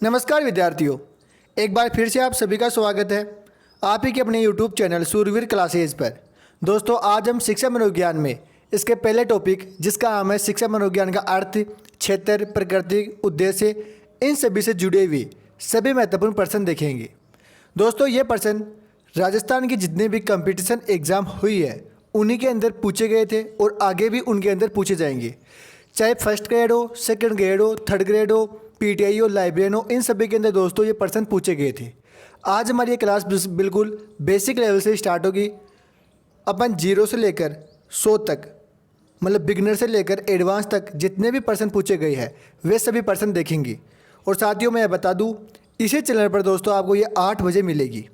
नमस्कार विद्यार्थियों, एक बार फिर से आप सभी का स्वागत है आप ही के अपने YouTube चैनल सूरवीर क्लासेज पर। दोस्तों, आज हम शिक्षा मनोविज्ञान में इसके पहले टॉपिक जिसका नाम है शिक्षा मनोविज्ञान का अर्थ, क्षेत्र, प्रकृति, उद्देश्य, इन सभी से जुड़े हुए सभी महत्वपूर्ण प्रश्न देखेंगे। दोस्तों, ये प्रश्न राजस्थान की जितने भी कंपटीशन एग्ज़ाम हुई है उन्हीं के अंदर पूछे गए थे और आगे भी उनके अंदर पूछे जाएंगे, चाहे फर्स्ट ग्रेड हो, सेकंड ग्रेड हो, थर्ड ग्रेड हो, पीटीआई हो, लाइब्रेरियन हो, इन सभी के अंदर दोस्तों ये प्रश्न पूछे गए थे। आज हमारी ये क्लास बिल्कुल बेसिक लेवल से स्टार्ट होगी। अपन 0 से लेकर 100 तक, मतलब बिगनर से लेकर एडवांस तक जितने भी प्रश्न पूछे गए हैं वे सभी प्रश्न देखेंगे। और साथियों, मैं बता दूं, इसी चैनल पर दोस्तों आपको ये 8 बजे मिलेगी,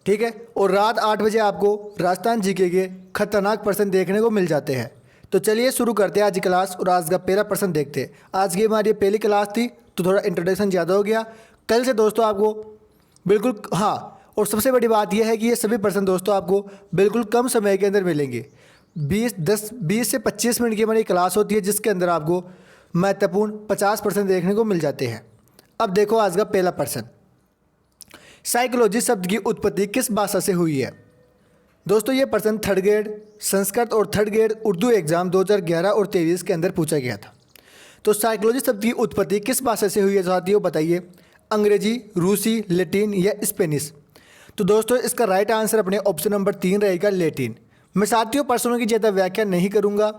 ठीक है। और रात 8 बजे आपको राजस्थान जीके के खतरनाक प्रश्न देखने को मिल जाते हैं। तो चलिए शुरू करते हैं आज की क्लास और आज का पहला प्रश्न देखते हैं। आज की हमारी पहली क्लास थी तो थोड़ा इंट्रोडक्शन ज़्यादा हो गया। कल से दोस्तों आपको बिल्कुल, हाँ, और सबसे बड़ी बात यह है कि ये सभी प्रश्न दोस्तों आपको बिल्कुल कम समय के अंदर मिलेंगे। 20 से 25 मिनट की हमारी क्लास होती है जिसके अंदर आपको महत्वपूर्ण 50 प्रश्न देखने को मिल जाते हैं। अब देखो आज का पहला प्रश्न, साइकोलॉजी शब्द की उत्पत्ति किस भाषा से हुई है। दोस्तों, ये प्रश्न थर्ड ग्रेड संस्कृत और थर्ड ग्रेड उर्दू एग्जाम 2011 और 2023 के अंदर पूछा गया था। तो साइकोलॉजी शब्द की उत्पत्ति किस भाषा से हुई है साथियों, बताइए। अंग्रेजी, रूसी, लैटिन या स्पेनिश। तो दोस्तों इसका राइट आंसर अपने ऑप्शन नंबर 3 रहेगा, लैटिन। मैं साथियों प्रश्नों की ज़्यादा व्याख्या नहीं करूँगा।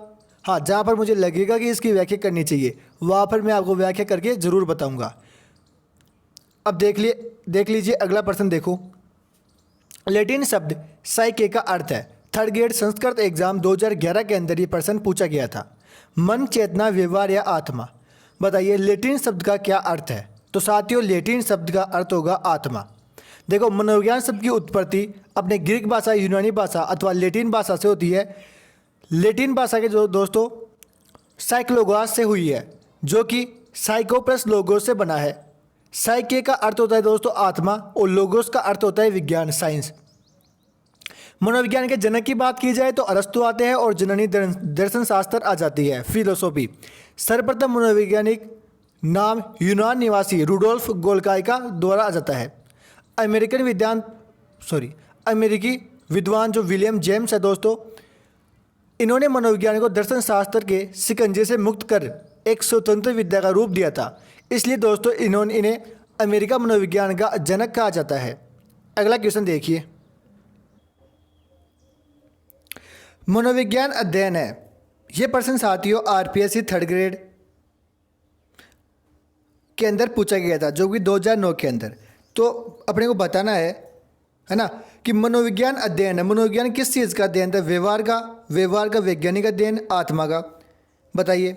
हाँ, जहाँ पर मुझे लगेगा कि इसकी व्याख्या करनी चाहिए वहाँ पर मैं आपको व्याख्या करके ज़रूर बताऊँगा। अब देख लीजिए अगला प्रश्न देखो। लैटिन शब्द साइके का अर्थ है। थर्ड ग्रेड संस्कृत एग्जाम 2011 के अंदर ये प्रश्न पूछा गया था। मन, चेतना, व्यवहार या आत्मा। बताइए लैटिन शब्द का क्या अर्थ है। तो साथियों लैटिन शब्द का अर्थ होगा आत्मा। देखो, मनोविज्ञान शब्द की उत्पत्ति अपने ग्रीक भाषा, यूनानी भाषा अथवा लैटिन भाषा से होती है। लैटिन भाषा के जो दोस्तों साइक्लोगोस से हुई है, जो कि साइको प्लस लोगोस से बना है। साइके का अर्थ होता है दोस्तों आत्मा और लोगोस का अर्थ होता है विज्ञान, साइंस। मनोविज्ञान के जनक की बात की जाए तो अरस्तु आते हैं और जननी दर्शन शास्त्र आ जाती है, फिलोसॉफी। सर्वप्रथम मनोवैज्ञानिक नाम यूनान निवासी रुडोल्फ गोल्काइका द्वारा आ जाता है। अमेरिकी विद्वान जो विलियम जेम्स है दोस्तों, इन्होंने मनोविज्ञान को दर्शन शास्त्र के शिकंजे से मुक्त कर एक स्वतंत्र विद्या का रूप दिया था। इसलिए दोस्तों इन्हें अमेरिका मनोविज्ञान का जनक कहा जाता है। अगला क्वेश्चन देखिए। मनोविज्ञान अध्ययन है। यह प्रश्न साथियों आरपीएससी थर्ड ग्रेड के अंदर पूछा गया था, जो कि 2009 के अंदर। तो अपने को बताना है ना, कि मनोविज्ञान अध्ययन है। मनोविज्ञान किस चीज़ का अध्ययन था, व्यवहार का वैज्ञानिक अध्ययन, आत्मा का। बताइए।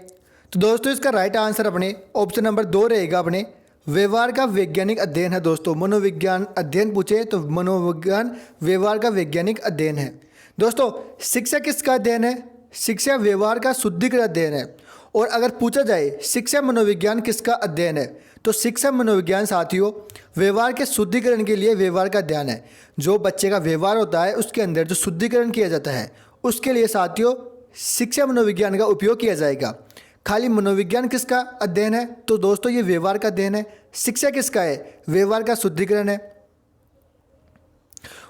तो दोस्तों इसका राइट आंसर अपने ऑप्शन नंबर 2 रहेगा, अपने व्यवहार का वैज्ञानिक अध्ययन है। दोस्तों मनोविज्ञान अध्ययन पूछे तो मनोविज्ञान व्यवहार का वैज्ञानिक अध्ययन है। दोस्तों शिक्षा किसका अध्ययन है, शिक्षा व्यवहार का शुद्धिकृत अध्ययन है। और अगर पूछा जाए शिक्षा मनोविज्ञान किसका अध्ययन है, तो शिक्षा मनोविज्ञान साथियों व्यवहार के शुद्धिकरण के लिए व्यवहार का अध्ययन है। जो बच्चे का व्यवहार होता है उसके अंदर जो शुद्धिकरण किया जाता है उसके लिए साथियों शिक्षा मनोविज्ञान का उपयोग किया जाएगा। खाली मनोविज्ञान किसका अध्ययन है, तो दोस्तों ये व्यवहार का अध्ययन है। शिक्षा किसका है, व्यवहार का शुद्धिकरण है।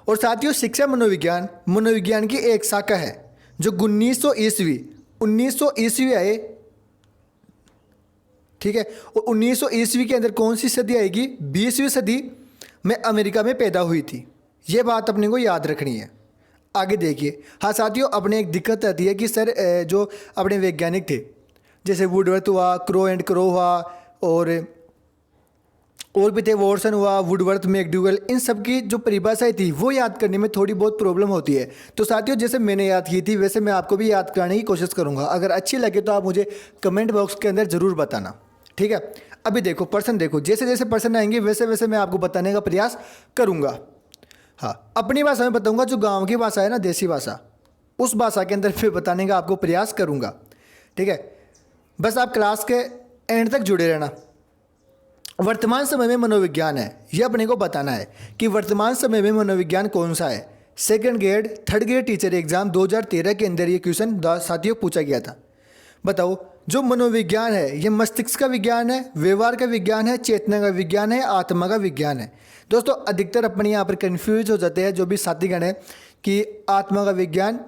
और साथियों शिक्षा मनोविज्ञान की एक शाखा है जो 1900 ईस्वी आए, ठीक है। और 1900 ईस्वी के अंदर कौन सी सदी आएगी, 20वीं सदी में अमेरिका में पैदा हुई थी। ये बात अपने को याद रखनी है। आगे देखिए। हाँ साथियों, अपने एक दिक्कत आती है कि सर जो अपने वैज्ञानिक थे जैसे वुडवर्थ हुआ, क्रो एंड क्रो हुआ, और भी थे, वॉटसन हुआ, वुडवर्थ, मैकडूगल, इन सब की जो परिभाषाएं थी वो याद करने में थोड़ी बहुत प्रॉब्लम होती है। तो साथियों जैसे मैंने याद की थी वैसे मैं आपको भी याद कराने की कोशिश करूंगा। अगर अच्छी लगे तो आप मुझे कमेंट बॉक्स के अंदर ज़रूर बताना, ठीक है। अभी देखो प्रश्न देखो, जैसे जैसे प्रश्न आएंगे वैसे वैसे मैं आपको बताने का प्रयास करूँगा। हाँ, अपनी भाषा में बताऊँगा, जो गाँव की भाषा है ना, देसी भाषा, उस भाषा के अंदर फिर बताने का आपको प्रयास करूँगा, ठीक है। बस आप क्लास के एंड तक जुड़े रहना। वर्तमान समय में मनोविज्ञान है, यह अपने को बताना है कि वर्तमान समय में मनोविज्ञान कौन सा है। Second grade third grade teacher exam 2013 के अंदर ये क्वेश्चन साथियों पूछा गया था। बताओ जो मनोविज्ञान है ये मस्तिष्क का विज्ञान है, व्यवहार का विज्ञान है, चेतना का विज्ञान है, आत्मा का विज्ञान है। दोस्तों अधिकतर अपने यहाँ पर कन्फ्यूज हो जाते हैं जो भी साथीगण है कि आत्मा का विज्ञान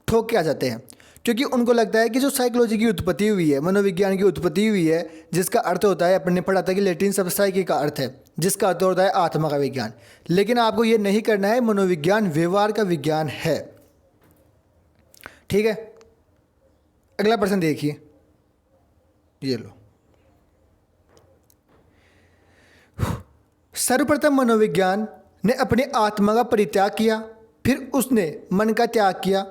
ठोक के आ जाते हैं, क्योंकि उनको लगता है कि जो साइकोलॉजी की उत्पत्ति हुई है, मनोविज्ञान की उत्पत्ति हुई है, जिसका अर्थ होता है, अपन ने पढ़ा था कि लैटिन शब्द साइकी का अर्थ है, जिसका अर्थ होता है आत्मा का विज्ञान। लेकिन आपको ये नहीं करना है, मनोविज्ञान व्यवहार का विज्ञान है। ठीक है, अगला प्रश्न देखिए, ये लो। सर्वप्रथम मनोविज्ञान ने अपने आत्मा का परित्याग किया, फिर उसने मन का त्याग किया,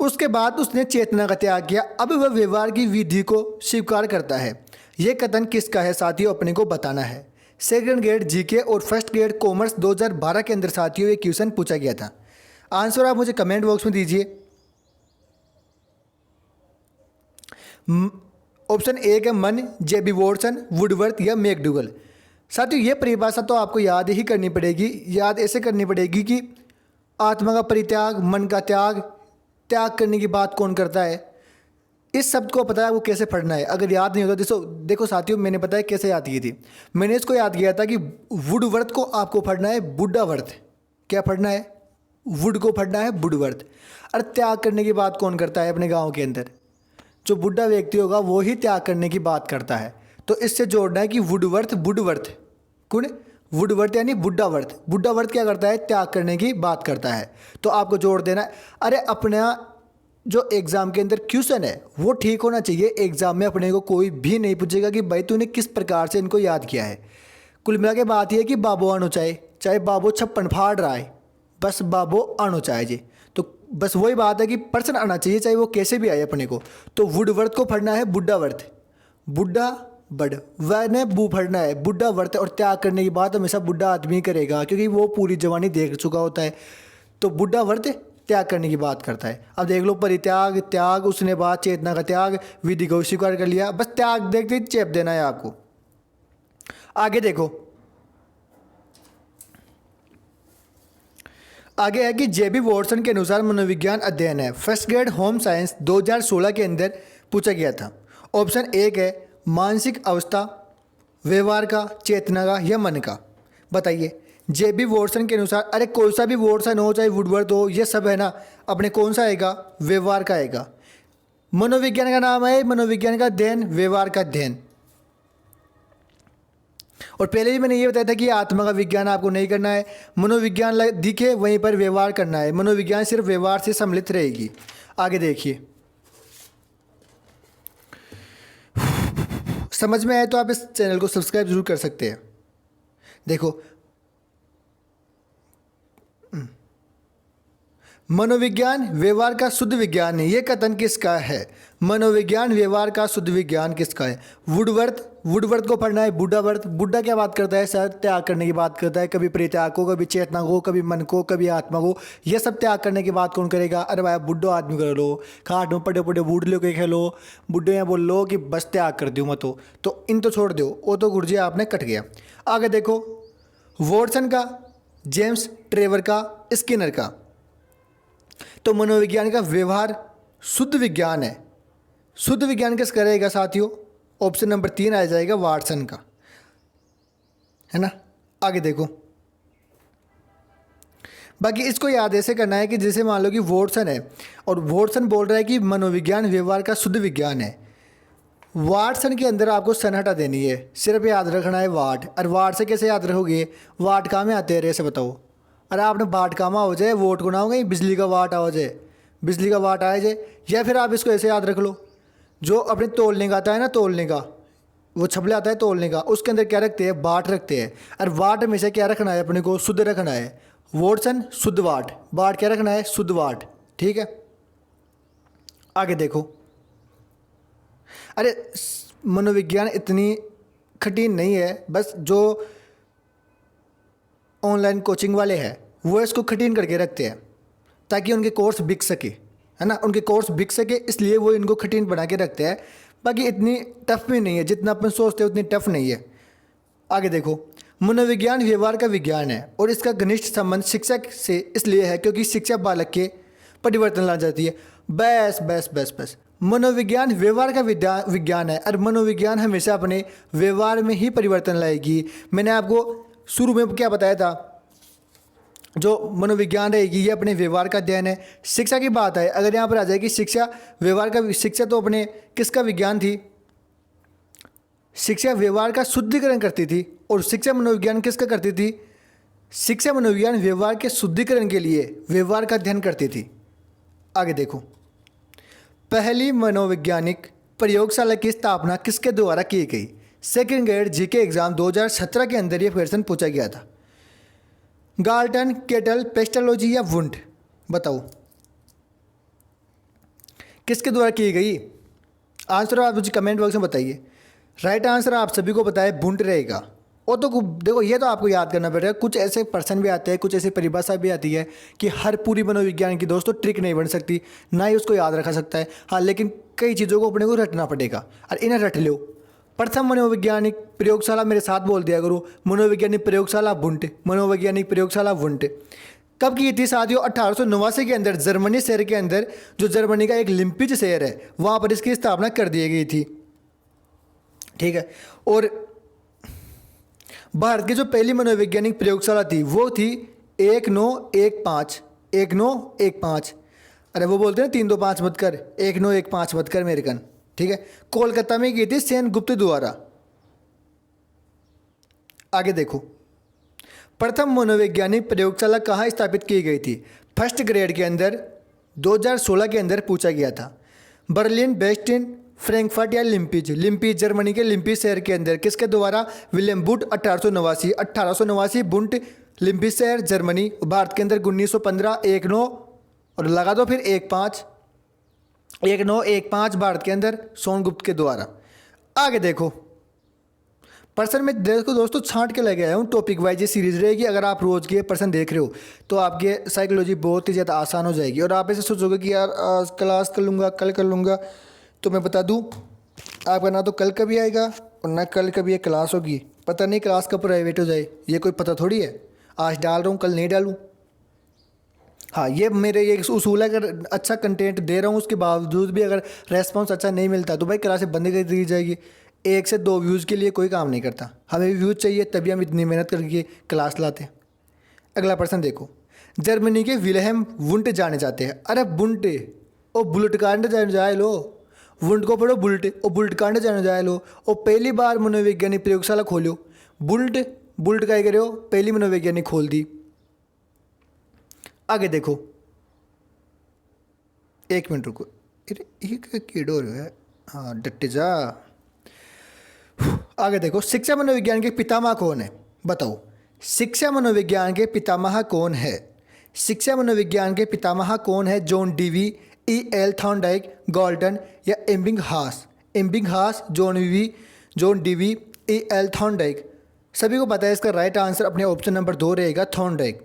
उसके बाद उसने चेतना का त्याग किया, अब वह व्यवहार की विधि को स्वीकार करता है। यह कथन किसका है साथियों, अपने को बताना है। सेकंड ग्रेड जीके और फर्स्ट ग्रेड कॉमर्स 2012 के अंदर साथियों ये क्वेश्चन पूछा गया था। आंसर आप मुझे कमेंट बॉक्स में दीजिए। ऑप्शन ए है मन, जेबी वॉटसन, वुडवर्थ या मैकडूगल। साथियों ये परिभाषा तो आपको याद ही करनी पड़ेगी। याद ऐसे करनी पड़ेगी कि आत्मा का परित्याग, मन का त्याग, त्याग करने की बात कौन करता है, इस शब्द को पता है वो कैसे पढ़ना है। अगर याद नहीं होता, देखो साथियों मैंने पता है कैसे याद की थी। मैंने इसको याद किया था कि वुडवर्थ को आपको पढ़ना है बुड्ढावर्थ। क्या पढ़ना है? वुड को पढ़ना है बुडवर्थ। और त्याग करने की बात कौन करता है अपने गाँव के अंदर? जो बुढ़ा व्यक्ति होगा वो ही त्याग करने की बात करता है। तो इससे जोड़ना है कि वुडवर्थ बुडवर्थ, कौन? वुडवर्थ यानी बुड्ढावर्थ। बुड्ढावर्थ क्या करता है? त्याग करने की बात करता है। तो आपको जोड़ देना है। अरे अपना जो एग्ज़ाम के अंदर क्वेश्चन है वो ठीक होना चाहिए। एग्ज़ाम में अपने को कोई भी नहीं पूछेगा कि भाई तूने किस प्रकार से इनको याद किया है। कुल मिला के बात यह है कि बाबो आनो चाहे बाबो छप्पन फाड़ रहा है, बस बाबो आनो चाहे जी। तो बस वही बात है कि पर्सन आना चाहिए, चाहे वो कैसे भी आए अपने को। तो वुडवर्थ को पढ़ना है बुड्ढावर्थ, बुड्ढा बड़ वह ने बू पढ़ना है बुड्ढावर्थ। और त्याग करने की बात हमेशा बुड्ढा आदमी करेगा क्योंकि वो पूरी जवानी देख चुका होता है। तो बुड्ढावर्थ त्याग करने की बात करता है। अब देख लो, परित्याग, त्याग, उसने बाद चेतना का त्याग, विधि को स्वीकार कर लिया। बस त्याग देखते चेप देना है आपको। आगे देखो, आगे है कि जेबी वॉटसन के अनुसार मनोविज्ञान अध्ययन है। फर्स्ट ग्रेड होम साइंस 2016 के अंदर पूछा गया था। ऑप्शन एक है मानसिक अवस्था, व्यवहार का, चेतना का या मन का। बताइए जेबी वॉटसन के अनुसार, अरे कोई सा भी वॉटसन हो चाहे वुडवर्थ हो, ये सब है ना, अपने कौन सा आएगा? व्यवहार का आएगा। मनोविज्ञान का नाम है मनोविज्ञान का अध्ययन, व्यवहार का अध्ययन। और पहले भी मैंने ये बताया था कि आत्मा का विज्ञान आपको नहीं करना है। मनोविज्ञान दिखे वहीं पर व्यवहार करना है। मनोविज्ञान सिर्फ व्यवहार से सम्मिलित रहेगी। आगे देखिए, समझ में आए तो आप इस चैनल को सब्सक्राइब जरूर कर सकते हैं। देखो, मनोविज्ञान व्यवहार का शुद्ध विज्ञान है, ये कथन किसका है? मनोविज्ञान व्यवहार का शुद्ध विज्ञान किसका है? वुडवर्थ को पढ़ना है बुड्ढावर्थ। बुड्ढा क्या बात करता है? सर त्याग करने की बात करता है, कभी परित्याग को, कभी चेतना को, कभी मन को, कभी आत्मा को। ये सब त्याग करने की बात कौन करेगा? अरे भाई बुड्ढो आदमी कर लो, खाट में पड़े पड़े बूढ़ लो के खेलो, बुड्ढे यहाँ बोल लो कि बस त्याग कर दूँ मत हो, तो इन तो छोड़ दो, वो तो गुरुजी आपने कट गया। आगे देखो, वॉटसन का, जेम्स ट्रेवर का, स्किनर का। तो मनोविज्ञान का व्यवहार शुद्ध विज्ञान है। शुद्ध विज्ञान किसका रहेगा साथियों? ऑप्शन नंबर 3 आ जाएगा वाटसन का, है ना। आगे देखो, बाकी इसको याद ऐसे करना है कि जैसे मान लो कि वॉटसन है और वॉटसन बोल रहा है कि मनोविज्ञान व्यवहार का शुद्ध विज्ञान है। वाटसन के अंदर आपको सन हटा देनी है, सिर्फ याद रखना है वाट। और वाट से कैसे याद रखोगे? वाट कहाँ में आते हैं ऐसे बताओ। अरे आपने वाट कामा हो जाए, वोट को ना हो गई, बिजली का वाट आ जाए, बिजली का वाट आए जाए। या फिर आप इसको ऐसे याद रख लो, जो अपने तोलने का आता है ना, तोलने का वो छपले आता है तोलने का, उसके अंदर क्या रखते हैं? बाट रखते हैं। और वाट में से क्या रखना है अपने को? शुद्ध रखना है। वॉटसन शुद्ध वाट, बाट क्या रखना है? शुद्ध वाट। ठीक है, आगे देखो। अरे मनोविज्ञान इतनी कठिन नहीं है, बस जो ऑनलाइन कोचिंग वाले हैं वो इसको कठिन करके रखते हैं ताकि उनके कोर्स बिक सके, है ना, उनके कोर्स बिक सके, इसलिए वो इनको कठिन बना के रखते हैं। बाकी इतनी टफ भी नहीं है, जितना अपन सोचते हैं उतनी टफ नहीं है। आगे देखो, मनोविज्ञान व्यवहार का विज्ञान है और इसका घनिष्ठ संबंध शिक्षा से इसलिए है क्योंकि शिक्षा बालक के परिवर्तन ला जाती है। बस बस बस बस, मनोविज्ञान व्यवहार का विज्ञान है और मनोविज्ञान हमेशा अपने व्यवहार में ही परिवर्तन लाएगी। मैंने आपको शुरू में क्या बताया था, जो मनोविज्ञान रहेगी ये अपने व्यवहार का अध्ययन है। शिक्षा की बात है, अगर यहाँ पर आ जाएगी शिक्षा व्यवहार का, शिक्षा तो अपने किसका विज्ञान थी, शिक्षा व्यवहार का शुद्धिकरण करती थी। और शिक्षा मनोविज्ञान किसका करती थी, शिक्षा मनोविज्ञान व्यवहार के शुद्धिकरण के लिए व्यवहार का अध्ययन करती थी। आगे देखो, पहली मनोवैज्ञानिक प्रयोगशाला की स्थापना किसके द्वारा की गई। सेकंड ग्रेड जीके एग्जाम 2017 के अंदर ये क्वेश्चन पूछा गया था। गाल्टन, केटल, पेस्टोलॉजी या वुंड, बताओ किसके द्वारा की गई। आंसर आप मुझे कमेंट बॉक्स में बताइए। राइट आंसर आप सभी को पता है वुंड रहेगा। और तो देखो ये तो आपको याद करना पड़ेगा, कुछ ऐसे पर्सन भी आते हैं, कुछ ऐसी परिभाषा भी आती है कि हर पूरी मनोविज्ञान की दोस्तों ट्रिक नहीं बन सकती, ना ही उसको याद रखा सकता है। हाँ, लेकिन कई चीज़ों को अपने को रटना पड़ेगा और इन्हें रट लो। प्रथम मनोवैज्ञानिक प्रयोगशाला, मेरे साथ बोल दिया करो, मनोवैज्ञानिक प्रयोगशाला वुंड, मनोवैज्ञानिक प्रयोगशाला वुंड। कब की थी साथियों, 1889 के अंदर जर्मनी शहर के अंदर, जो जर्मनी का एक लिम्पिज शहर है, वहाँ पर इसकी स्थापना कर दी गई थी। ठीक है। और भारत की जो पहली मनोवैज्ञानिक प्रयोगशाला थी वो थी 1915। अरे वो बोलते हैं 3 2 5 मत कर, 1915 मत कर मेरे कन। ठीक है, कोलकाता में की थी सेन गुप्त द्वारा। आगे देखो, प्रथम मनोवैज्ञानिक प्रयोगशाला कहाँ स्थापित की गई थी। फर्स्ट ग्रेड के अंदर 2016 के अंदर पूछा गया था। बर्लिन, बेस्टिन, फ्रैंकफर्ट या लिम्पिज। लिम्पिज जर्मनी के लिम्पिज शहर के अंदर किसके द्वारा, विलियम बुट 1889 बुंट, लिम्पिज शहर जर्मनी। भारत के अंदर 1915 19 और लगा दो फिर 1915 भारत के अंदर सोनगुप्त के द्वारा। आगे देखो, पर्सन में देखो दोस्तों छांट के लगे आया हूँ, टॉपिक वाइज ये सीरीज रहेगी। अगर आप रोज के पर्सन देख रहे हो तो आपके साइकोलॉजी बहुत ही ज़्यादा आसान हो जाएगी। और आप ऐसे सोचोगे कि यार आज क्लास कर लूँगा, कल कर लूँगा, तो मैं बता दूं आपका ना तो कल कभी आएगा और ना कल कभी ये क्लास होगी। पता नहीं क्लास कब प्राइवेट हो जाए, ये कोई पता थोड़ी है। आज डाल रहा हूँ कल नहीं डालूँ। हाँ, ये मेरे ये उसूल है, अगर अच्छा कंटेंट दे रहा हूँ उसके बावजूद भी अगर रेस्पॉन्स अच्छा नहीं मिलता तो भाई क्लासें बंद कर दी जाएगी। 1 से 2 व्यूज़ के लिए कोई काम नहीं करता, हमें भी व्यूज़ चाहिए, तभी हम इतनी मेहनत करके क्लास लाते हैं। अगला पर्सन देखो, जर्मनी के विलेहम वुंट जाने जाते हैं। अरे वुंट ओ बुलेट कांड जाने जाए लो, वुंड को पढ़ो बुल्ट, और बुल्ट कांड जाने जाए लो। और पहली बार मनोवैज्ञानिक प्रयोगशाला खोलो, बुल्ट का करे हो, पहली मनोवैज्ञानिक खोल दी। आगे देखो, 1 मिनट रुको, ये कीड़ो हो रहा है, हाँ डटे जा। आगे देखो, शिक्षा मनोविज्ञान के पितामह कौन है, बताओ शिक्षा मनोविज्ञान के पितामह कौन है। शिक्षा मनोविज्ञान के पितामह कौन है, John Dewey, E.L. Thorndike, Galton या एबिंगहास। John Dewey, E.L. थॉर्नडाइक। सभी को पता है इसका राइट आंसर अपने ऑप्शन नंबर 2 रहेगा, थॉर्नडाइक।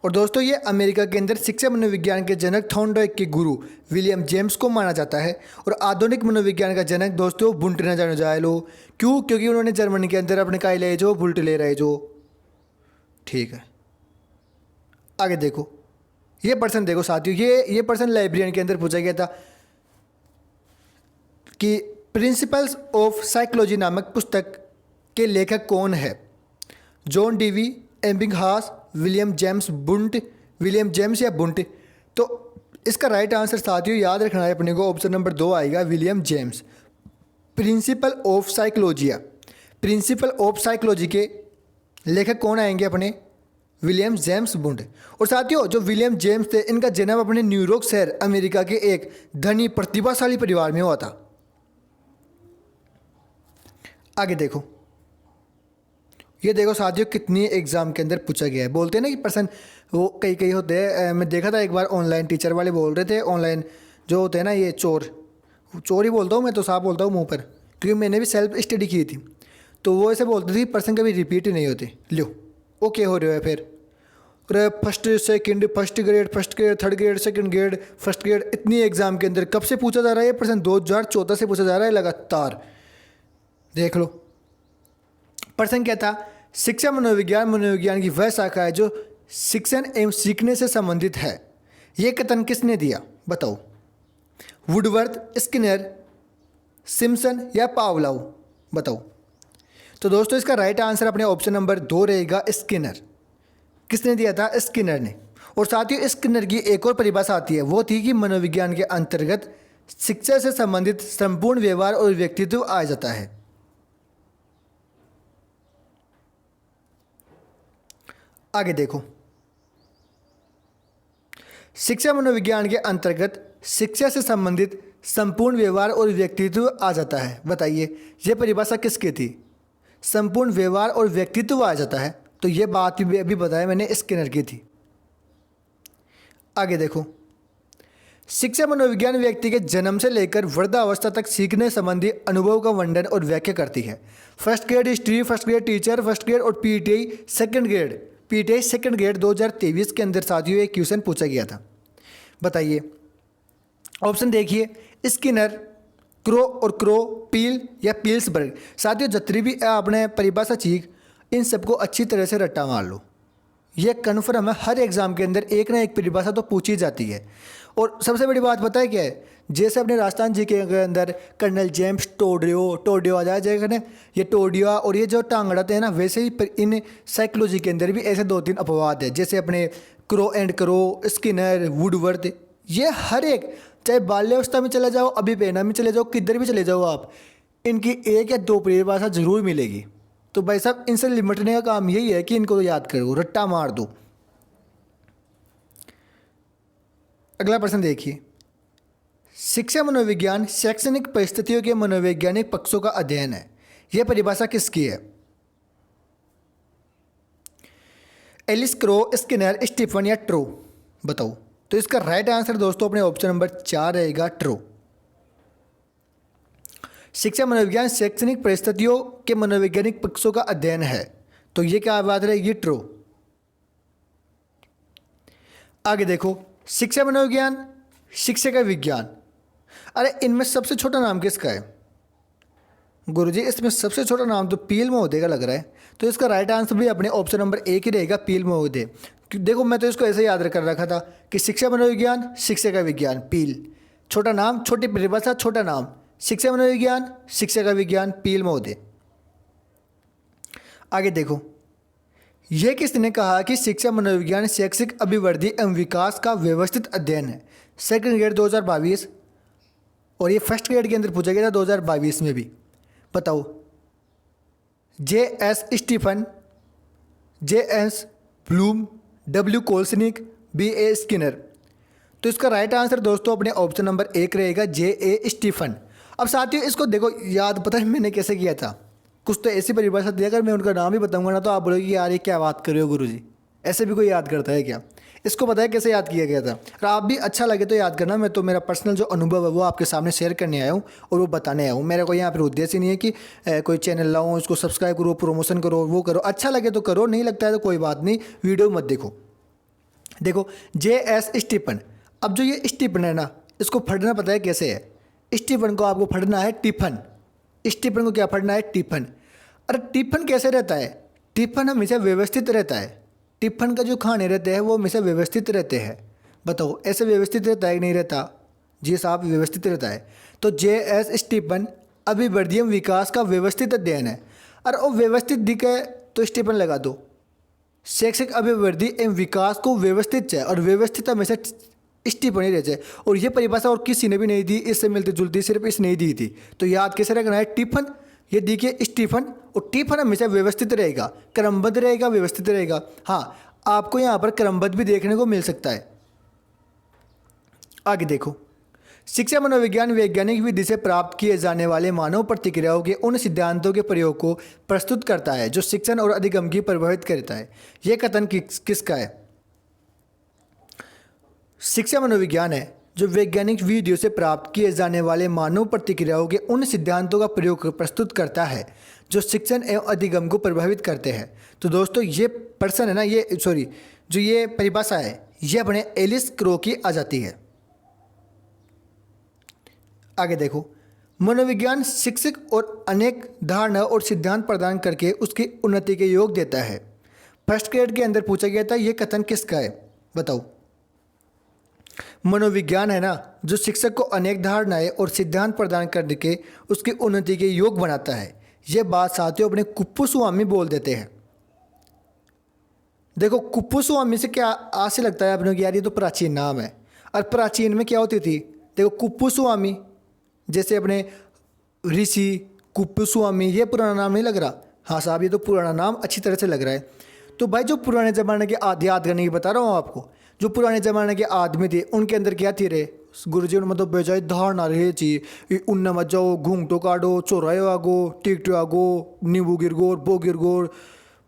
और दोस्तों ये अमेरिका के अंदर शिक्षा मनोविज्ञान के जनक थॉर्नडाइक के गुरु विलियम जेम्स को माना जाता है। और आधुनिक मनोविज्ञान का जनक दोस्तों बुल्ट न जाने जाए लो, क्यों, क्योंकि उन्होंने जर्मनी के अंदर अपने काय ले जो बुल्ट ले रहे जो। ठीक है, आगे देखो, ये पर्सन देखो साथियों, ये पर्सन लाइब्रेरियन के अंदर पूछा गया था कि प्रिंसिपल्स ऑफ साइकोलॉजी नामक पुस्तक के लेखक कौन है। जॉन डीवी, एबिंगहास, विलियम जेम्स या बुंट। तो इसका राइट आंसर साथियों याद रखना है अपने को, ऑप्शन नंबर 2 आएगा, William James. Principle of psychology के लेखक कौन आएंगे अपने, विलियम जेम्स बुंड। और साथियों जो विलियम जेम्स थे, इनका जन्म अपने न्यूयॉर्क शहर अमेरिका के एक धनी प्रतिभाशाली परिवार में हुआ था। आगे देखो, ये देखो साथियों कितनी एग्जाम के अंदर पूछा गया है। बोलते हैं ना कि पर्सन वो कई होते हैं, मैं देखा था एक बार ऑनलाइन टीचर वाले बोल रहे थे, ऑनलाइन जो होते हैं ना ये चोर ही बोलता हूँ मैं तो, साफ बोलता हूँ मुंह पर, क्योंकि मैंने भी सेल्फ स्टडी की थी। तो वो ऐसे बोलते थे पर्सन कभी रिपीट ही नहीं होते। लो ओके हो रहे हो फिर, अरे first grade, third grade, second grade, first grade, इतनी एग्जाम के अंदर कब से पूछा जा रहा है ये पर्सन, 2014 से पूछा जा रहा है लगातार। देख लो पर्सन क्या था, शिक्षा मनोविज्ञान की वह शाखा है जो शिक्षण एवं सीखने से संबंधित है। ये कथन किसने दिया बताओ? वुडवर्थ, स्किनर, सिम्पसन या पावलोव? बताओ। तो दोस्तों इसका राइट आंसर अपने ऑप्शन नंबर 2 रहेगा, स्किनर। किसने दिया था? स्किनर ने। और साथियों स्किनर की एक और परिभाषा आती है, वो थी कि मनोविज्ञान के अंतर्गत शिक्षा से संबंधित संपूर्ण व्यवहार और व्यक्तित्व आ जाता है। आगे देखो, शिक्षा मनोविज्ञान के अंतर्गत शिक्षा से संबंधित संपूर्ण व्यवहार और व्यक्तित्व आ जाता है। बताइए यह परिभाषा किसकी थी? संपूर्ण व्यवहार और व्यक्तित्व आ जाता है, तो यह बात भी अभी बताया मैंने, स्किनर की थी। आगे देखो, शिक्षा मनोविज्ञान व्यक्ति के जन्म से लेकर वृद्धावस्था तक सीखने संबंधी अनुभव का वर्णन और व्याख्या करती है। First grade history, first grade teacher, first grade और पीटीआई सेकंड ग्रेड 2023 के अंदर साथियों एक क्वेश्चन पूछा गया था। बताइए, ऑप्शन देखिए, स्किनर, क्रो और क्रो, पील या पील्सबर्ग। साथियों जितनी भी आपने परिभाषा चीख, इन सबको अच्छी तरह से रट्टा मार लो। ये कन्फर्म है, हर एग्जाम के अंदर एक ना एक परिभाषा तो पूछी जाती है। और सबसे बड़ी बात पता है क्या है? जैसे अपने राजस्थान जी के अंदर कर्नल जेम्स टोडियो आ जाएगा ना, ये टोडिया और ये जो टांगड़ाते हैं ना, वैसे ही इन साइकोलॉजी के अंदर भी ऐसे 2-3 अपवाद है। जैसे अपने crow and crow, Skinner, Woodworth, ये हर एक, चाहे बाल्यावस्था में चले जाओ, अभी पैना में चले जाओ, किधर भी चले जाओ आप, इनकी 1 या 2 परिभाषा जरूर मिलेगी। तो भाई साहब इनसे निपटने का काम यही है कि इनको तो याद करो, रट्टा मार दो। अगला प्रश्न देखिए, शिक्षा मनोविज्ञान शैक्षणिक परिस्थितियों के मनोवैज्ञानिक पक्षों का अध्ययन है। यह परिभाषा किसकी है? एलिस, क्रो, स्किनर, स्टीफन या ट्रो? बताओ। तो इसका राइट आंसर दोस्तों अपने ऑप्शन नंबर 4 रहेगा, ट्रो। शिक्षा मनोविज्ञान शैक्षणिक परिस्थितियों के मनोवैज्ञानिक पक्षों का अध्ययन है, तो ये क्या बात रहेगी? ट्रो। आगे देखो, शिक्षा मनोविज्ञान, शिक्षा का विज्ञान, अरे इनमें सबसे छोटा नाम किसका है? गुरुजी इसमें सबसे छोटा नाम तो पील महोदय का लग रहा है, तो इसका राइट आंसर भी अपने ऑप्शन नंबर 1 ही रहेगा, पील महोदय। देखो मैं तो इसको ऐसे याद कर रखा था कि शिक्षा मनोविज्ञान, शिक्षा का विज्ञान, पील, छोटा नाम, छोटी परिभाषा, छोटा नाम, शिक्षा मनोविज्ञान, शिक्षा का विज्ञान, पील महोदय। आगे देखो, यह किसने कहा कि शिक्षा मनोविज्ञान शैक्षिक अभिवृद्धि एवं विकास का व्यवस्थित अध्ययन है? सेकंड ग्रेड 2022 और ये फर्स्ट ग्रेड के अंदर पूछा गया था 2022 में भी। बताओ। J.S. Stephen, J.S. Bloom, W. Kolesnik, B.A. Skinner? तो इसका राइट आंसर दोस्तों अपने ऑप्शन नंबर 1 रहेगा, J.A. स्टीफन। अब साथियों इसको देखो याद, पता है मैंने कैसे किया था? कुछ तो ऐसी परिभाषा दी, अगर मैं उनका नाम ही बताऊंगा ना तो आप बोलोगे यार ये क्या बात कर रहे हो गुरुजी, ऐसे भी कोई याद करता है क्या? इसको पता है कैसे याद किया गया था? और आप भी अच्छा लगे तो याद करना। मैं तो मेरा पर्सनल जो अनुभव है वो आपके सामने शेयर करने आया हूँ और वो बताने आया हूँ। मेरा कोई यहाँ पर उद्देश्य ही नहीं है कि कोई चैनल लाऊँ, उसको सब्सक्राइब करो, प्रमोशन करो, वो करो। अच्छा लगे तो करो, नहीं लगता है तो कोई बात नहीं, वीडियो मत देखो। देखो J.S. स्टीफन। अब जो ये स्टीफन है ना, इसको फटना पता है कैसे है? स्टीफन को आपको फटना है टिफन। स्टीफन को क्या फटना है? टिफन। अरे टिफन कैसे रहता है? टिफन हमेशा व्यवस्थित रहता है। टिफन का जो खाने रहते हैं वो हमेशा व्यवस्थित रहते हैं। बताओ ऐसे व्यवस्थित रहता है कि नहीं रहता? जी साहब व्यवस्थित रहता है। तो J.S. स्टीफन अभिवृद्धि एवं विकास का व्यवस्थित अध्ययन है। और वो व्यवस्थित दिखे तो स्टीफन लगा दो। शैक्षिक अभिवृद्धि एवं विकास को व्यवस्थित चाहिए और व्यवस्थित हमेशा स्टीफन ही रह जाए। और ये परिभाषा और किसी ने भी नहीं दी, इससे मिलती जुलती सिर्फ इसने ही दी थी। तो याद कैसे रखना है? टिफन। ये देखिए स्टीफन, और टिफन हमेशा व्यवस्थित रहेगा, क्रमबद्ध रहेगा, व्यवस्थित रहेगा। हाँ आपको यहाँ पर क्रमबद्ध भी देखने को मिल सकता है। आगे देखो, शिक्षा मनोविज्ञान वैज्ञानिक विधि से प्राप्त किए जाने वाले मानव प्रतिक्रियाओं के उन सिद्धांतों के प्रयोग को प्रस्तुत करता है जो शिक्षण और अधिगम की प्रभावित करता है। यह कथन किसका है? शिक्षा मनोविज्ञान है जो वैज्ञानिक विधियों से प्राप्त किए जाने वाले मानव प्रतिक्रियाओं के उन सिद्धांतों का प्रयोग प्रस्तुत करता है जो शिक्षण एवं अधिगम को प्रभावित करते हैं। तो दोस्तों ये पर्सन है ना, जो ये परिभाषा है ये अपने एलिस क्रो की आ जाती है। आगे देखो, मनोविज्ञान शिक्षक और अनेक धारणा और सिद्धांत प्रदान करके उसकी उन्नति के योग देता है। फर्स्ट ग्रेड के अंदर पूछा गया था ये कथन किसका है, बताओ। मनोविज्ञान है ना जो शिक्षक को अनेक धारणाएं और सिद्धांत प्रदान करने के उसकी उन्नति के योग बनाता है। यह बात साथियों अपने कुप्पुस्वामी बोल देते हैं। देखो कुप्पुस्वामी से क्या आज से लगता है अपने को यार ये तो प्राचीन नाम है, और प्राचीन में क्या होती थी, देखो कुप्पुस्वामी जैसे अपने ऋषि कुप्पुस्वामी, ये पुराना नाम नहीं लग रहा। हाँ साहब ये तो पुराना नाम अच्छी तरह से लग रहा है। तो भाई जो पुराने ज़माने के याद करने की बता रहा हूँ आपको, जो पुराने ज़माने के आदमी थे उनके अंदर क्या थी रे, गुरुजी ने मतलब बेचाई धारणा रहे चाहिए, उन्न मत जाओ, घूंघटो काटो, चौराहे आगो, टिकटो आगो, नींबू गिर गोर, बो गिर गोर,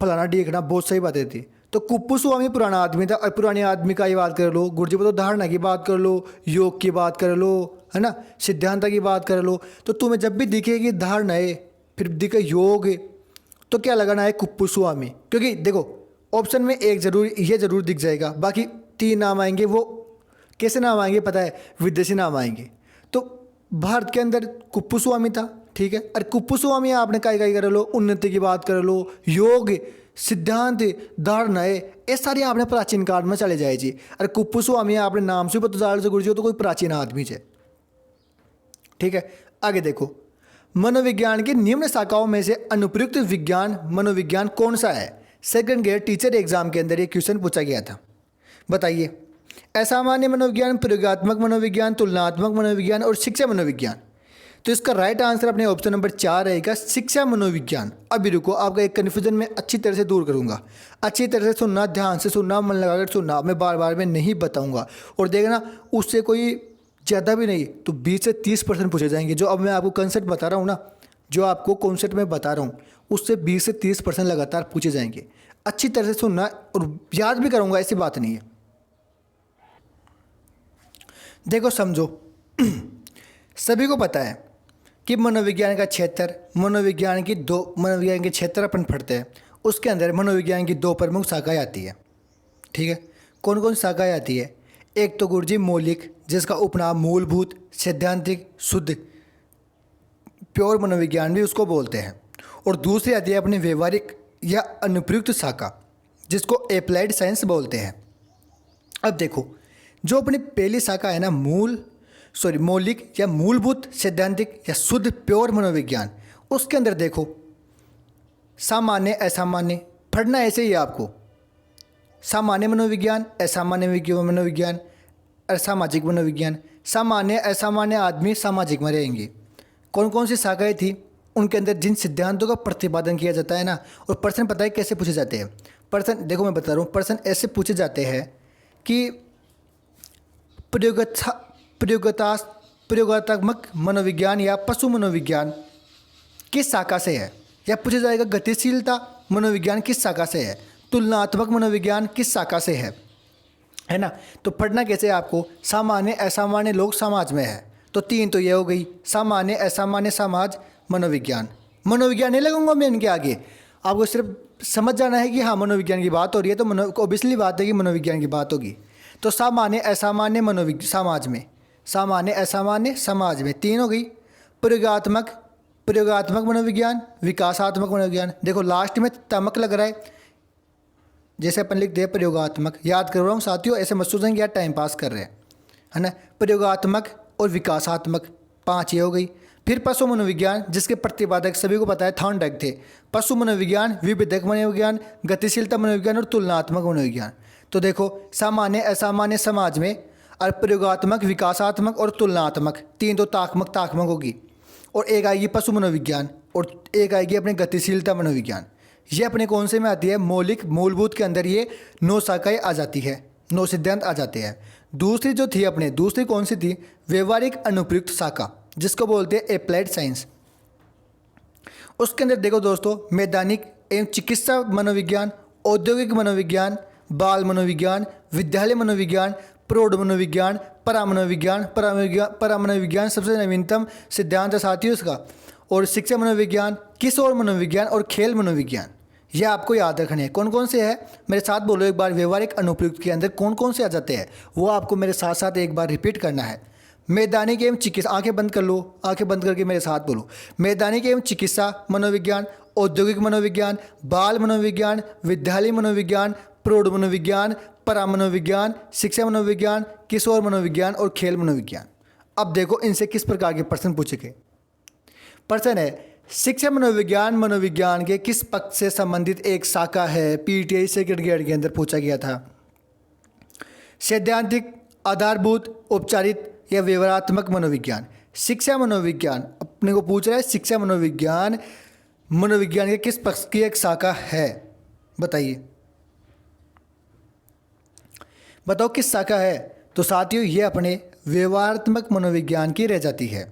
फलाना देखना, बहुत सही बातें थी। तो कुप्पुस्वामी पुराना आदमी था, और पुराने आदमी का ही बात कर लो, गुरुजी बोलो धारणा की बात कर लो, योग की बात कर लो, है ना, सिद्धांत की बात कर लो। तो तुम्हें जब भी दिखेगी धारणा है, फिर दिखे योग है, तो क्या लगाना है कुप्पुस्वामी, क्योंकि देखो ऑप्शन में एक जरूर ये जरूर दिख जाएगा, बाकी 3 नाम आएंगे। वो कैसे नाम आएंगे पता है, विदेशी नाम आएंगे। तो भारत के अंदर कुप्पुस्वामी था, ठीक है, और कुप्पुस्वामी आपने काई कर लो, उन्नति की बात कर लो, योग सिद्धांत धारणाएं, ये सारी आपने प्राचीन काल में चले जाए जी। अरे कुप्पुस्वामी आपने नाम से पता चल गुरु जी तो कोई प्राचीन आदमी है, ठीक है। आगे देखो, मनोविज्ञान की निम्न शाखाओं में से अनुप्रयुक्त विज्ञान मनोविज्ञान कौन सा है। सेकंड ग्रेड टीचर एग्जाम के अंदर ये क्वेश्चन पूछा गया था, बताइए। असामान्य मनोविज्ञान, प्रयोगात्मक मनोविज्ञान, तुलनात्मक मनोविज्ञान और शिक्षा मनोविज्ञान। तो इसका राइट आंसर अपने ऑप्शन नंबर 4 रहेगा, शिक्षा मनोविज्ञान। अभी रुको, आपका एक कन्फ्यूजन में अच्छी तरह से दूर करूंगा, अच्छी तरह से सुनना, ध्यान से सुनना, मन लगाकर सुनना, मैं बार बार में नहीं बताऊंगा। और देखना उससे कोई ज़्यादा भी नहीं तो 20 से 30% पूछे जाएंगे। जो अब मैं आपको कंसेप्ट बता रहा हूँ ना, जो आपको कॉन्सेप्ट में बता रहा हूँ उससे 20 से 30% लगातार पूछे जाएंगे। अच्छी तरह से सुनना और याद भी करूँगा, ऐसी बात नहीं है। देखो समझो, सभी को पता है कि मनोविज्ञान का क्षेत्र, मनोविज्ञान के क्षेत्र अपन पढ़ते हैं, उसके अंदर मनोविज्ञान की 2 प्रमुख शाखाएं आती है, ठीक है। कौन कौन शाखाएं आती है, एक तो गुरुजी मौलिक, जिसका उपनाम मूलभूत, सैद्धांतिक, शुद्ध, प्योर मनोविज्ञान भी उसको बोलते हैं। और दूसरी आती है अपनी व्यवहारिक या अनुप्रयुक्त शाखा, जिसको एप्लाइड साइंस बोलते हैं। अब देखो, जो अपनी पहली शाखा है ना मौलिक या मूलभूत, सैद्धांतिक या शुद्ध प्योर मनोविज्ञान, उसके अंदर देखो सामान्य असामान्य पढ़ना ऐसे ही आपको, सामान्य मनोविज्ञान, असामान्य मनोविज्ञान और सामाजिक मनोविज्ञान। सामान्य असामान्य आदमी सामाजिक में रहेंगे। कौन कौन सी शाखाएं थी, उनके अंदर जिन सिद्धांतों का प्रतिपादन किया जाता है ना, और प्रश्न पता है कैसे पूछे जाते हैं। प्रश्न देखो मैं बता रहा हूँ, प्रश्न ऐसे पूछे जाते हैं कि प्रयोगात्मक मनोविज्ञान या पशु मनोविज्ञान किस शाखा से है, या पूछा जाएगा गतिशीलता मनोविज्ञान किस शाखा से है, तुलनात्मक मनोविज्ञान किस शाखा से है ना। तो पढ़ना कैसे आपको, सामान्य असामान्य लोग समाज में है, तो 3 तो ये हो गई, सामान्य असामान्य समाज मनोविज्ञान। मनोविज्ञान नहीं लगूंगा मैं इनके आगे, आपको सिर्फ समझ जाना है कि हाँ मनोविज्ञान की बात हो रही है, तो ऑब्वियसली बात है कि मनोविज्ञान की बात होगी। तो सामान्य असामान्य समाज में, सामान्य असामान्य समाज में 3 हो गई। प्रयोगात्मक मनोविज्ञान, विकासात्मक मनोविज्ञान। देखो लास्ट में तमक लग रहा है, जैसे अपन लिखते हैं प्रयोगात्मक, याद कर रहा हूँ साथियों, ऐसे मत सोचेंगे यार टाइम पास कर रहे हैं, है ना। प्रयोगात्मक और विकासात्मक 5 ये हो गई। फिर पशु मनोविज्ञान, जिसके प्रतिपादक सभी को पता है थॉर्नडाइक थे। पशु मनोविज्ञान, विविधक मनोविज्ञान, गतिशीलता मनोविज्ञान और तुलनात्मक मनोविज्ञान। तो देखो सामान्य असामान्य समाज में, और प्रयोगात्मक, विकासात्मक और तुलनात्मक, 3 तो ताकमक होगी, और एक आएगी पशु मनोविज्ञान, और एक आएगी अपने गतिशीलता मनोविज्ञान। ये अपने कौन से में आती है, मौलिक मूलभूत के अंदर ये 9 शाखाएं आ जाती है, 9 सिद्धांत आ जाते हैं। दूसरी जो थी अपने, दूसरी कौन सी थी, व्यवहारिक अनुप्रयुक्त शाखा, जिसको बोलते हैं एप्लाइड साइंस। उसके अंदर देखो दोस्तों, मैदानिक एवं चिकित्सा मनोविज्ञान, औद्योगिक मनोविज्ञान, बाल मनोविज्ञान, विद्यालय मनोविज्ञान, प्रौढ़ मनोविज्ञान, परामनोविज्ञान सबसे नवीनतम सिद्धांत है साथियों इसका, और शिक्षा मनोविज्ञान, किशोर मनोविज्ञान और खेल मनोविज्ञान। ये आपको याद रखने हैं। कौन कौन से है मेरे साथ बोलो एक बार, व्यवहारिक अनुप्रयुक्त के अंदर कौन कौन से आ जाते हैं वो आपको मेरे साथ साथ एक बार रिपीट करना है। मैदानिक एवं चिकित्सा, आंखें बंद कर लो, आंखें बंद करके मेरे साथ बोलो। मैदानिक एवं चिकित्सा मनोविज्ञान, औद्योगिक मनोविज्ञान, बाल मनोविज्ञान, विद्यालय मनोविज्ञान, प्रौढ़ मनोविज्ञान, परा मनोविज्ञान, शिक्षा मनोविज्ञान, किशोर मनोविज्ञान और खेल मनोविज्ञान। अब देखो इनसे किस प्रकार के प्रश्न पूछे गए। प्रश्न है, शिक्षा मनोविज्ञान मनोविज्ञान के किस पक्ष से संबंधित एक शाखा है? पीटीआई सेकंड ग्रेड के अंदर पूछा गया था। सैद्धांतिक, आधारभूत, औपचारिक या विवरणात्मक मनोविज्ञान। शिक्षा मनोविज्ञान अपने को पूछ रहा है, शिक्षा मनोविज्ञान मनोविज्ञान के किस पक्ष की एक शाखा है? बताइए, बताओ किस शाखा है? तो साथियों ये अपने व्यवहारात्मक मनोविज्ञान की रह जाती है।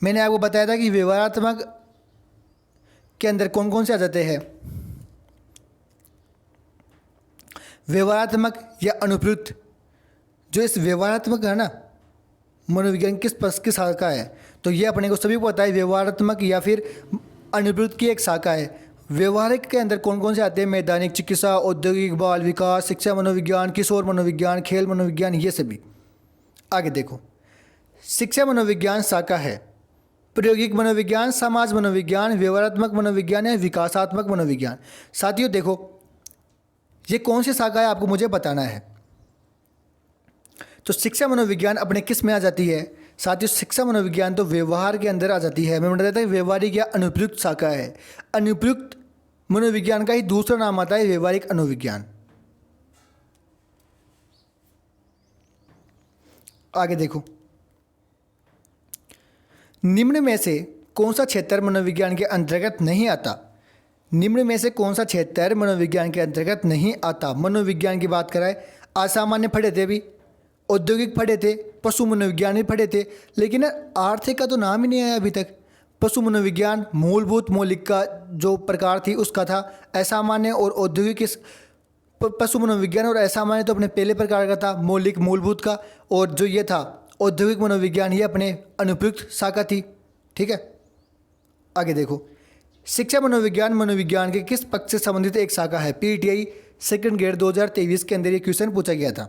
मैंने आपको बताया था कि व्यवहारात्मक के अंदर कौन कौन से आ जाते हैं। व्यवहारात्मक या अनुप्रयुक्त, जो इस व्यवहारात्मक है ना मनोविज्ञान किस पक्ष की शाखा है? तो ये अपने को सभी को पता है, व्यवहारात्मक या फिर अनुप्रयुक्त की एक शाखा है। व्यवहारिक के अंदर कौन कौन से आते हैं? मैदानिक, चिकित्सा, औद्योगिक, बाल विकास, शिक्षा मनोविज्ञान, किशोर मनोविज्ञान, खेल मनोविज्ञान, ये सभी। आगे देखो, शिक्षा मनोविज्ञान शाखा है प्रायोगिक मनोविज्ञान, समाज मनोविज्ञान, व्यवहारात्मक मनोविज्ञान या विकासात्मक मनोविज्ञान। साथियों देखो ये कौन सी शाखा है आपको मुझे बताना है। तो शिक्षा मनोविज्ञान अपने किस में आ जाती है? साथियों शिक्षा मनोविज्ञान तो व्यवहार के अंदर आ जाती है। मैं बताता हूँ व्यवहारिक या अनुप्रयुक्त शाखा है। अनुप्रयुक्त मनोविज्ञान का ही दूसरा नाम आता है व्यवहारिक अनुविज्ञान। आगे देखो, निम्न में से कौन सा क्षेत्र मनोविज्ञान के अंतर्गत नहीं आता? निम्न में से कौन सा क्षेत्र मनोविज्ञान के अंतर्गत नहीं आता? मनोविज्ञान की बात कराए, असामान्य पढ़े थे अभी, औद्योगिक पढ़े थे, पशु मनोविज्ञान भी पढ़े थे, लेकिन आर्थिक का तो नाम ही नहीं आया अभी तक। पशु मनोविज्ञान मूलभूत मौलिक का जो प्रकार थी उसका था। असामान्य और औद्योगिक पशु मनोविज्ञान और असामान्य तो अपने पहले प्रकार का था, मौलिक मूलभूत का, और जो ये था औद्योगिक मनोविज्ञान ये अपने अनुप्रयुक्त शाखा थी। ठीक है, आगे देखो, शिक्षा मनोविज्ञान मनोविज्ञान के किस पक्ष से संबंधित एक शाखा है? पीटीआई सेकंड ग्रेड 2023 के अंदर ये क्वेश्चन पूछा गया था।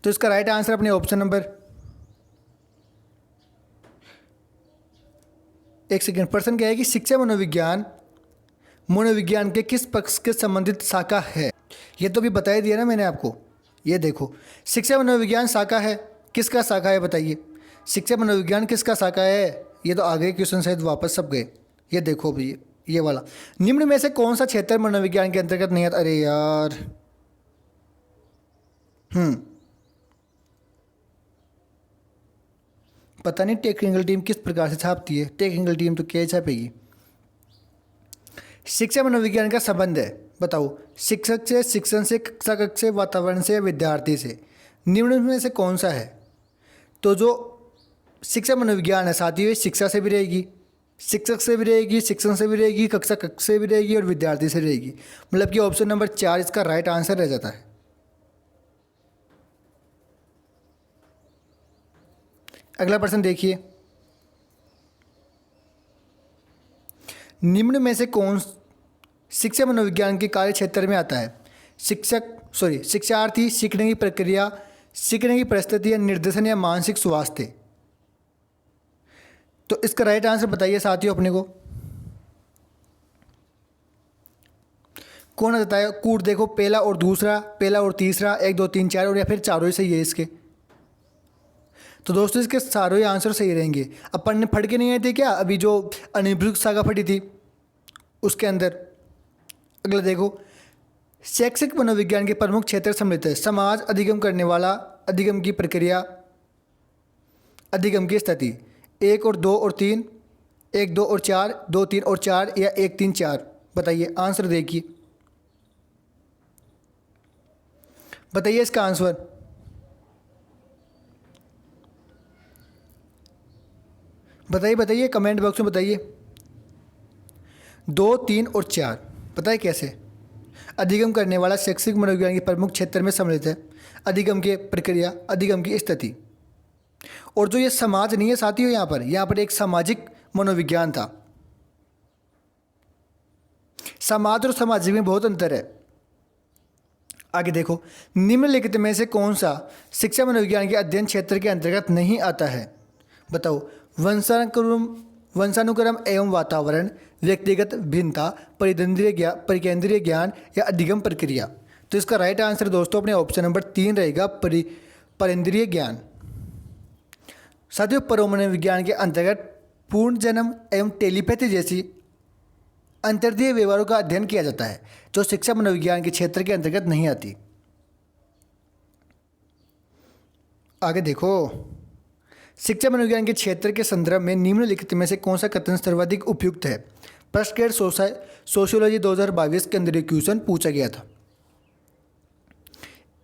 तो इसका राइट आंसर अपने ऑप्शन नंबर, एक सेकेंड, प्रश्न क्या है कि शिक्षा मनोविज्ञान मनोविज्ञान के किस पक्ष के संबंधित शाखा है? ये तो भी बता ही दिया ना मैंने आपको। ये देखो, शिक्षा मनोविज्ञान शाखा है, किसका शाखा है बताइए? शिक्षा मनोविज्ञान किसका शाखा है? ये तो आगे क्वेश्चन शायद वापस सब गए। ये देखो भाई, ये वाला, निम्न में से कौन सा क्षेत्र मनोविज्ञान के अंतर्गत नहीं आता? अरे यार, पता नहीं टेक्निकल टीम किस प्रकार से छापती है। टेक्निकल टीम तो क्या छापेगी। शिक्षा मनोविज्ञान का संबंध है, बताओ, शिक्षक से, शिक्षण से, कक्षा कक्ष से, वातावरण से, विद्यार्थी से। निम्न में से कौन सा है? तो जो शिक्षा मनोविज्ञान है साथियों, ये शिक्षा से भी रहेगी, शिक्षक से भी रहेगी, शिक्षण से भी रहेगी, कक्षा कक्ष से भी रहेगी और विद्यार्थी से रहेगी। मतलब कि ऑप्शन नंबर 4 इसका राइट आंसर रह जाता है। अगला प्रश्न देखिए, निम्न में से कौन शिक्षा मनोविज्ञान के कार्य क्षेत्र में आता है? शिक्षार्थी, सीखने की प्रक्रिया, सीखने की परिस्थिति या निर्देशन या मानसिक स्वास्थ्य। तो इसका राइट आंसर बताइए साथियों अपने को, कौन आता है? कूट देखो, पहला और दूसरा, पहला और तीसरा, 1 2 3 4, और या फिर चारों ही सही है इसके। तो दोस्तों इसके सारे ही आंसर सही रहेंगे। अपन ने पढ़ के नहीं आए थे क्या अभी जो अनुप्रयुक्त शाखा पढ़ी थी उसके अंदर? अगला देखो, शैक्षिक मनोविज्ञान के प्रमुख क्षेत्र सम्मिलित है। समाज, अधिगम करने वाला, अधिगम की प्रक्रिया, अधिगम की स्थिति। 1 और 2 और 3, 1 2 और 4, 2 3 और 4, या 1 3 4। बताइए आंसर देखिए, बताइए इसका आंसर। बताइए बताइए कमेंट बॉक्स में बताइए। 2 3 और 4 बताइए कैसे? अधिगम करने वाला शैक्षिक मनोविज्ञान के प्रमुख क्षेत्र में सम्मिलित है। अधिगम की प्रक्रिया, अधिगम की स्थिति। और जो ये समाज नहीं है साथियों, यहाँ पर एक सामाजिक मनोविज्ञान था। समाज और सामाजिक में बहुत अंतर है। आगे देखो, निम्नलिखित में से कौन सा शिक्षा मनोविज्ञान के अध्ययन क्षेत्र के अंतर्गत नहीं आता है? बताओ। वंशानुक्रम एवं वातावरण, व्यक्तिगत भिन्नता, परिकेंद्रीय ज्ञान या अधिगम प्रक्रिया। तो इसका राइट आंसर दोस्तों अपने ऑप्शन नंबर 3 रहेगा, परेंद्रीय ज्ञान। साथियों, परोमनोविज्ञान के अंतर्गत पूर्ण जन्म एवं टेलीपैथी जैसी अंतर्देह व्यवहारों का अध्ययन किया जाता है, जो शिक्षा मनोविज्ञान के क्षेत्र के अंतर्गत नहीं आती। आगे देखो, शिक्षा मनोविज्ञान के क्षेत्र के संदर्भ में निम्नलिखित में से कौन सा कथन सर्वाधिक उपयुक्त है? फर्स्ट ग्रेड सोशियोलॉजी 2022 के अंदर क्वेश्चन पूछा गया था।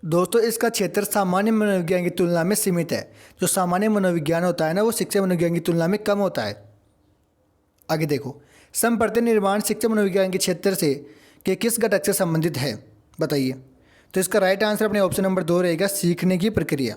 दोस्तों, इसका क्षेत्र सामान्य मनोविज्ञान की तुलना में सीमित है। जो सामान्य मनोविज्ञान होता है ना, वो शिक्षा मनोविज्ञान की तुलना में कम होता है। आगे देखो, संप्रति निर्माण शिक्षा मनोविज्ञान के क्षेत्र से के किस घटक से संबंधित है? बताइए। तो इसका राइट आंसर अपने ऑप्शन नंबर 2 रहेगा, सीखने की प्रक्रिया।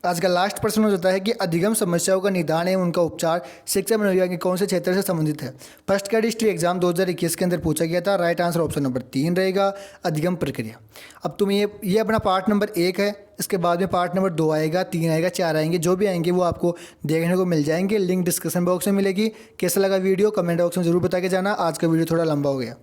आज का लास्ट प्रश्न हो जाता है कि अधिगम समस्याओं का निदान एवं उनका उपचार शिक्षा मनोविज्ञान के कौन से क्षेत्र से संबंधित है? फर्स्ट ग्रेड हिस्ट्री एग्जाम 2021 के अंदर पूछा गया था। राइट आंसर ऑप्शन नंबर 3 रहेगा, अधिगम प्रक्रिया। अब तुम ये अपना पार्ट नंबर 1 है, इसके बाद में पार्ट नंबर 2 आएगा, 3 आएगा, 4 आएंगे। जो भी आएंगे वो आपको देखने को मिल जाएंगे। लिंक डिस्क्रिप्शन बॉक्स में मिलेगी। कैसा लगा वीडियो कमेंट बॉक्स में जरूर बता के जाना। आज का वीडियो थोड़ा लंबा हो गया।